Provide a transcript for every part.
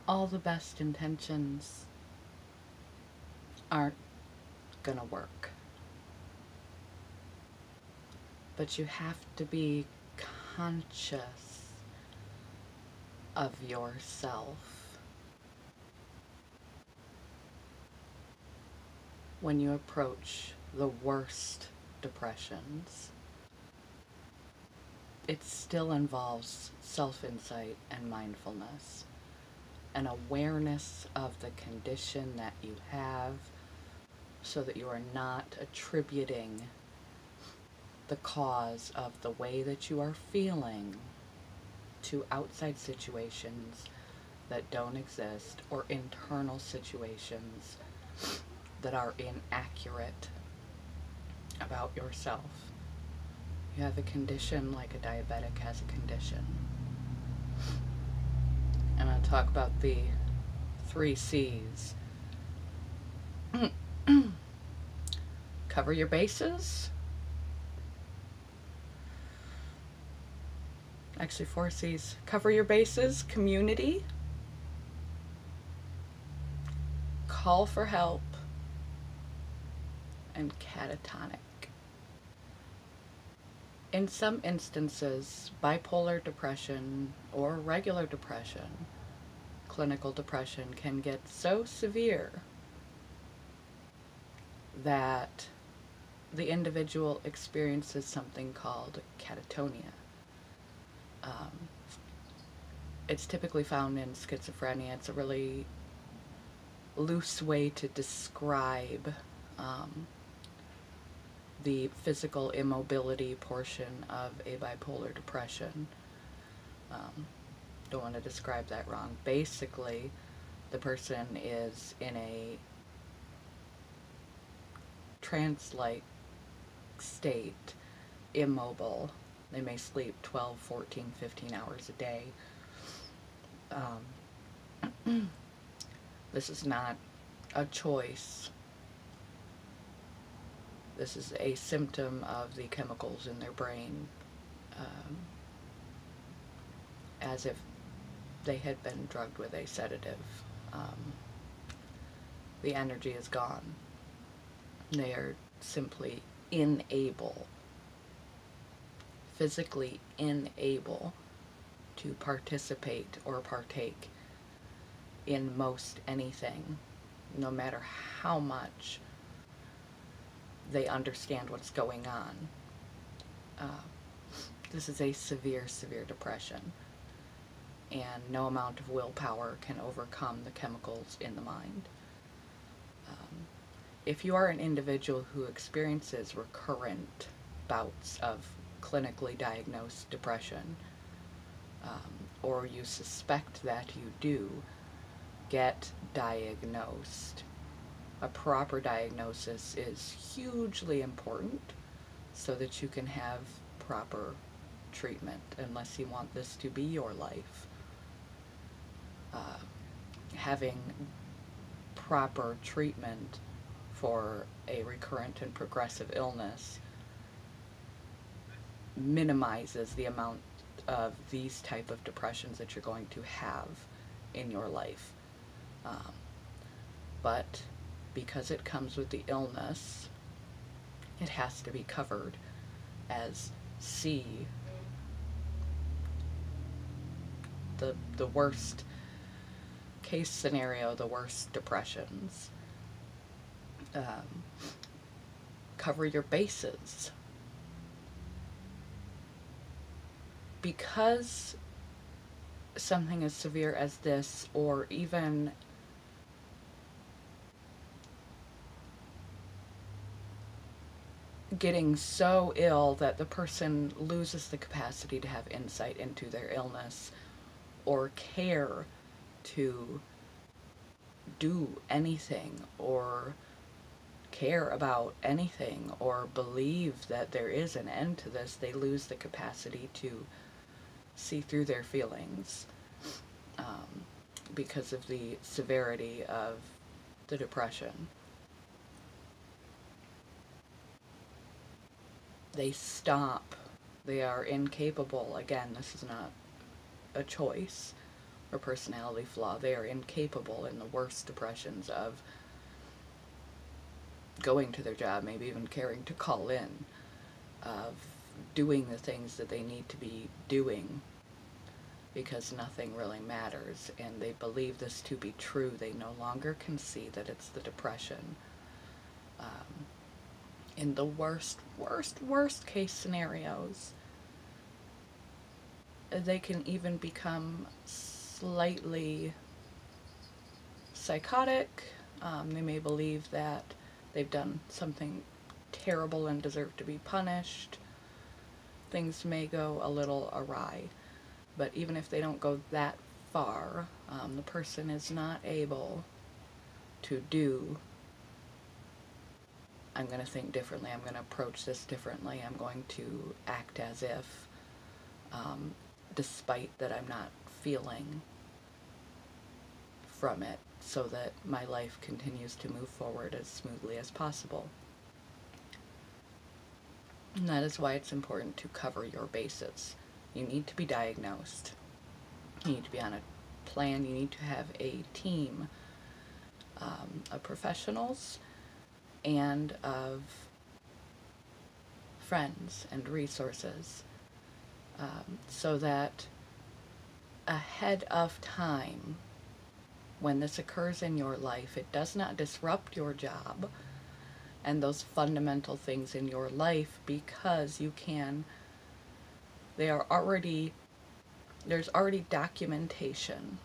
all the best intentions aren't gonna work. But you have to be conscious of yourself when you approach the worst depressions. It still involves self-insight and mindfulness, an awareness of the condition that you have so that you are not attributing the cause of the way that you are feeling to outside situations that don't exist or internal situations that are inaccurate about yourself. You have a condition like a diabetic has a condition. I'm going to talk about the 3 C's. Cover your bases. Actually, 4 C's. Cover your bases, community, call for help, and catatonic. In some instances, bipolar depression or regular depression, clinical depression, can get so severe that the individual experiences something called catatonia. It's typically found in schizophrenia. It's a really loose way to describe the physical immobility portion of a bipolar depression. Don't want to describe that wrong. Basically, the person is in a trance-like state, immobile. They may sleep 12, 14, 15 hours a day. This is not a choice. This is a symptom of the chemicals in their brain, as if they had been drugged with a sedative. The energy is gone. They are simply unable, physically unable to participate or partake in most anything, no matter how much they understand what's going on. This is a severe, severe depression, and no amount of willpower can overcome the chemicals in the mind. If you are an individual who experiences recurrent bouts of clinically diagnosed depression, or you suspect that you do, get diagnosed. A proper diagnosis is hugely important so that you can have proper treatment, unless you want this to be your life. Having proper treatment for a recurrent and progressive illness minimizes the amount of these type of depressions that you're going to have in your life. But because it comes with the illness, it has to be covered as C, the worst case scenario, the worst depressions. Cover your bases. Because something as severe as this, or even getting so ill that the person loses the capacity to have insight into their illness or care to do anything or care about anything or believe that there is an end to this, they lose the capacity to see through their feelings because of the severity of the depression. They stop. They are incapable. Again, this is not a choice or personality flaw. They are incapable in the worst depressions of going to their job, maybe even caring to call in, of doing the things that they need to be doing, because nothing really matters, and they believe this to be true. They no longer can see that it's the depression. In the worst case scenarios, they can even become slightly psychotic. They may believe that they've done something terrible and deserve to be punished. Things may go a little awry. But even if they don't go that far, the person is not able to do, I'm going to think differently, I'm going to approach this differently, I'm going to act as if, despite that I'm not feeling from it, so that my life continues to move forward as smoothly as possible. And that is why it's important to cover your bases. You need to be diagnosed. You need to be on a plan. You need to have a team of professionals and of friends and resources, so that ahead of time, when this occurs in your life, it does not disrupt your job and those fundamental things in your life, because there's already documentation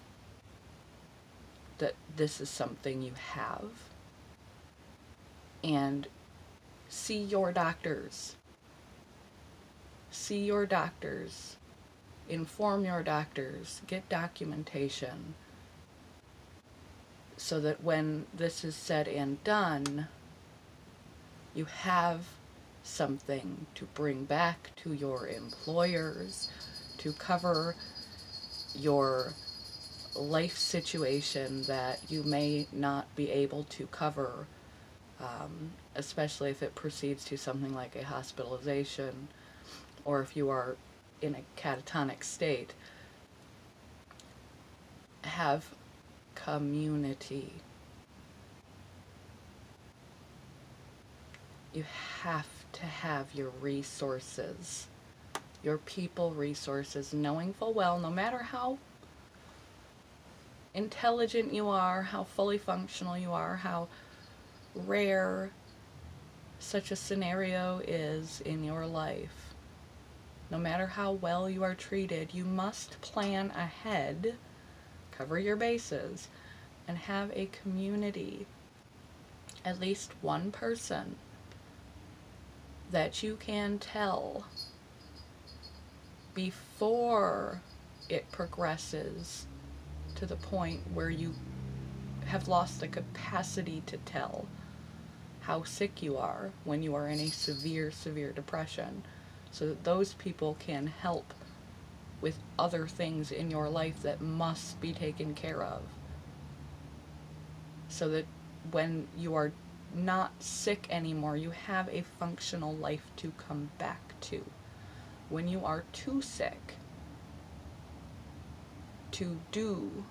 that this is something you have. And see your doctors, inform your doctors, get documentation, so that when this is said and done, you have something to bring back to your employers to cover your life situation that you may not be able to cover, especially if it proceeds to something like a hospitalization, or if you are in a catatonic state. Have community. You have to have your resources, your people resources, knowing full well, no matter how intelligent you are, how fully functional you are, how rare such a scenario is in your life, no matter how well you are treated, you must plan ahead, cover your bases, and have a community, at least one person that you can tell before it progresses to the point where you have lost the capacity to tell how sick you are when you are in a severe depression, so that those people can help with other things in your life that must be taken care of, so that when you are not sick anymore, you have a functional life to come back to. When you are too sick to do,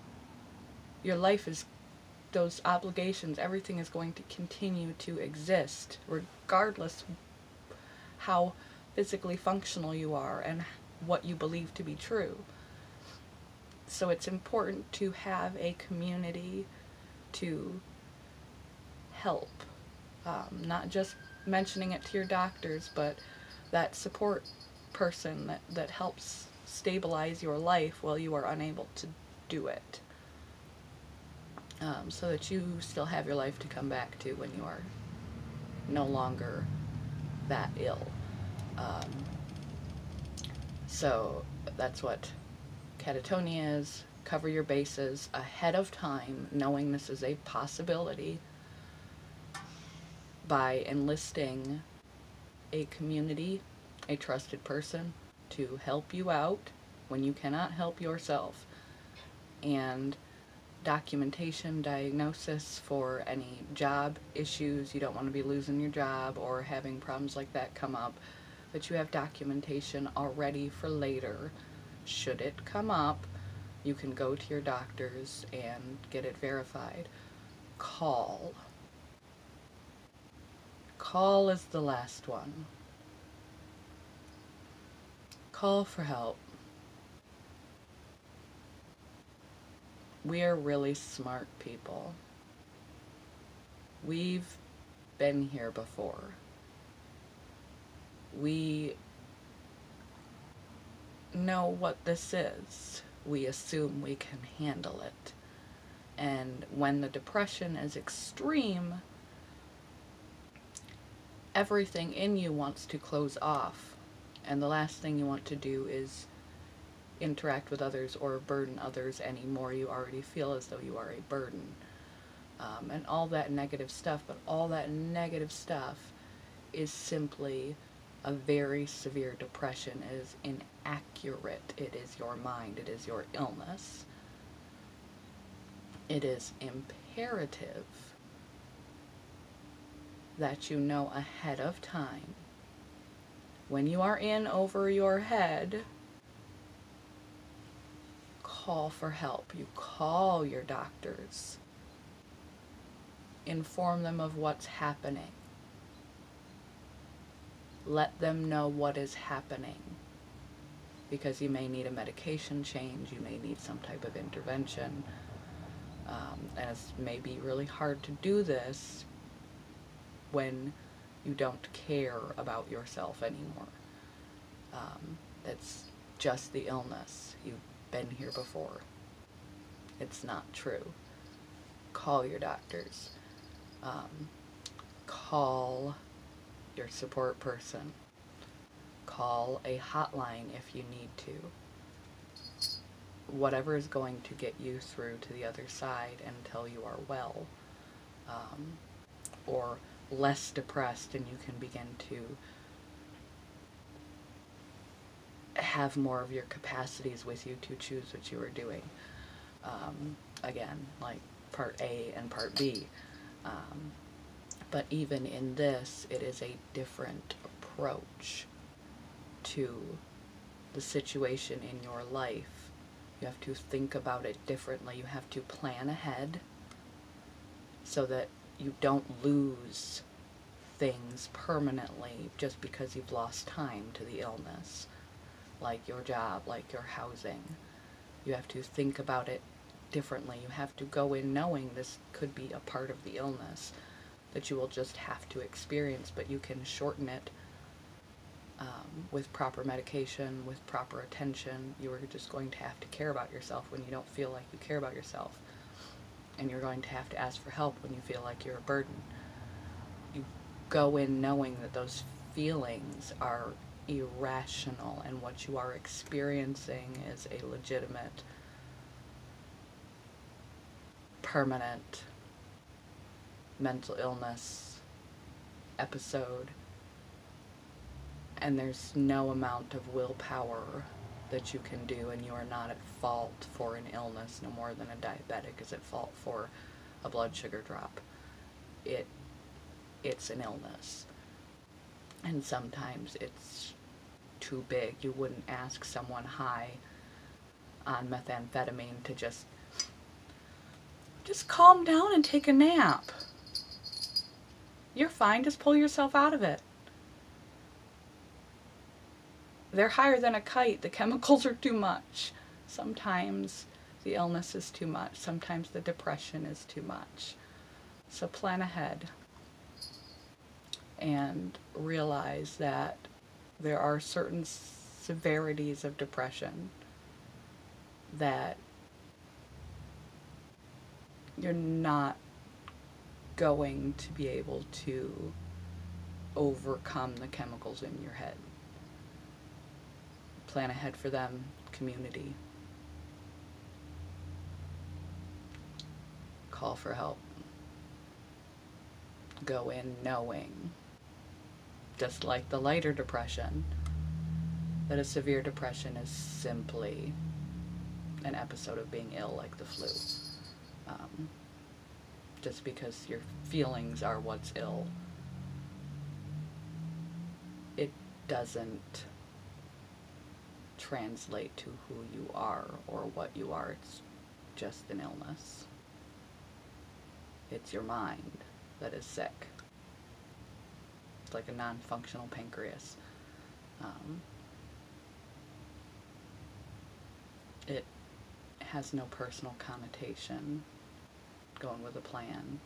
your life is, those obligations, everything is going to continue to exist regardless how physically functional you are and what you believe to be true. So it's important to have a community to help, not just mentioning it to your doctors, but that support person that helps stabilize your life while you are unable to do it, so that you still have your life to come back to when you are no longer that ill. So that's what catatonia is. Cover your bases ahead of time, knowing this is a possibility, by enlisting a community, a trusted person to help you out when you cannot help yourself, and documentation, diagnosis for any job issues. You don't want to be losing your job or having problems like that come up, but you have documentation already for later should it come up, You can go to your doctors and get it verified. Call. Call is the last one. Call for help. We are really smart people. We've been here before. We know what this is. We assume we can handle it. And when the depression is extreme, everything in you wants to close off. And the last thing you want to do is interact with others or burden others anymore. You already feel as though you are a burden. And all that negative stuff, but all that negative stuff is simply a very severe depression. It is inaccurate. It is your mind. It is your illness. It is imperative that you know ahead of time, when you are in over your head, call for help. You call your doctors. Inform them of what's happening. Let them know what is happening. Because you may need a medication change, you may need some type of intervention. And it may be really hard to do this when you don't care about yourself anymore. It's just the illness. You've been here before. It's not true. Call your doctors. Call your support person. Call a hotline if you need to. Whatever is going to get you through to the other side until you are well, or less depressed, and you can begin to have more of your capacities with you to choose what you are doing. Again, like part A and part B. But even in this, it is a different approach to the situation in your life. You have to think about it differently. You have to plan ahead so that you don't lose things permanently just because you've lost time to the illness, like your job, like your housing. You have to think about it differently. You have to go in knowing this could be a part of the illness that you will just have to experience, but you can shorten it with proper medication, with proper attention. You are just going to have to care about yourself when you don't feel like you care about yourself. And you're going to have to ask for help when you feel like you're a burden. You go in knowing that those feelings are irrational and what you are experiencing is a legitimate, permanent mental illness episode. And there's no amount of willpower that you can do, and you are not at fault for an illness no more than a diabetic is at fault for a blood sugar drop. It's an illness. And sometimes it's too big. You wouldn't ask someone high on methamphetamine to just calm down and take a nap. You're fine, just pull yourself out of it. They're higher than a kite. The chemicals are too much. Sometimes the illness is too much. Sometimes the depression is too much. So plan ahead and realize that there are certain severities of depression that you're not going to be able to overcome the chemicals in your head. Plan ahead for them, community. Call for help. Go in knowing, just like the lighter depression, that a severe depression is simply an episode of being ill like the flu. Just because your feelings are what's ill, it doesn't translate to who you are or what you are. It's just an illness. It's your mind that is sick. It's like a non-functional pancreas. It has no personal connotation. Going with a plan.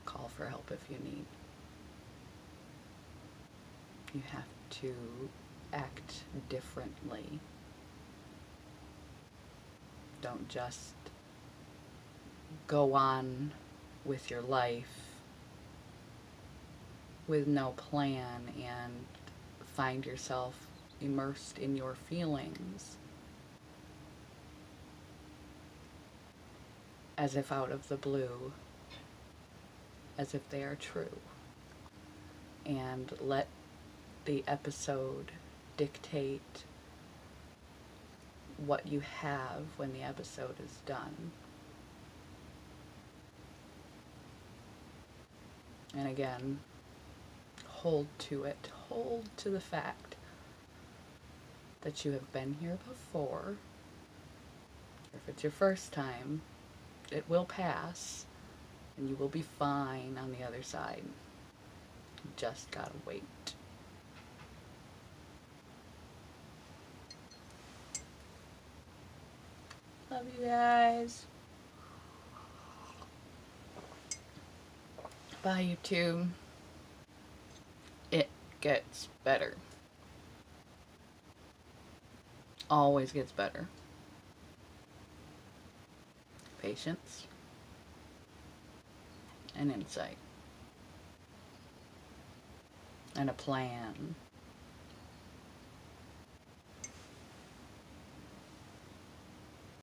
Call for help if you need. You have to act differently. Don't just go on with your life with no plan and find yourself immersed in your feelings as if out of the blue, as if they are true, and let the episode dictate what you have when the episode is done. And again, hold to it. Hold to the fact that you have been here before. If it's your first time, it will pass, and you will be fine on the other side. You just gotta wait. Love you guys. Bye, YouTube. It gets better. Always gets better. Patience and insight and a plan.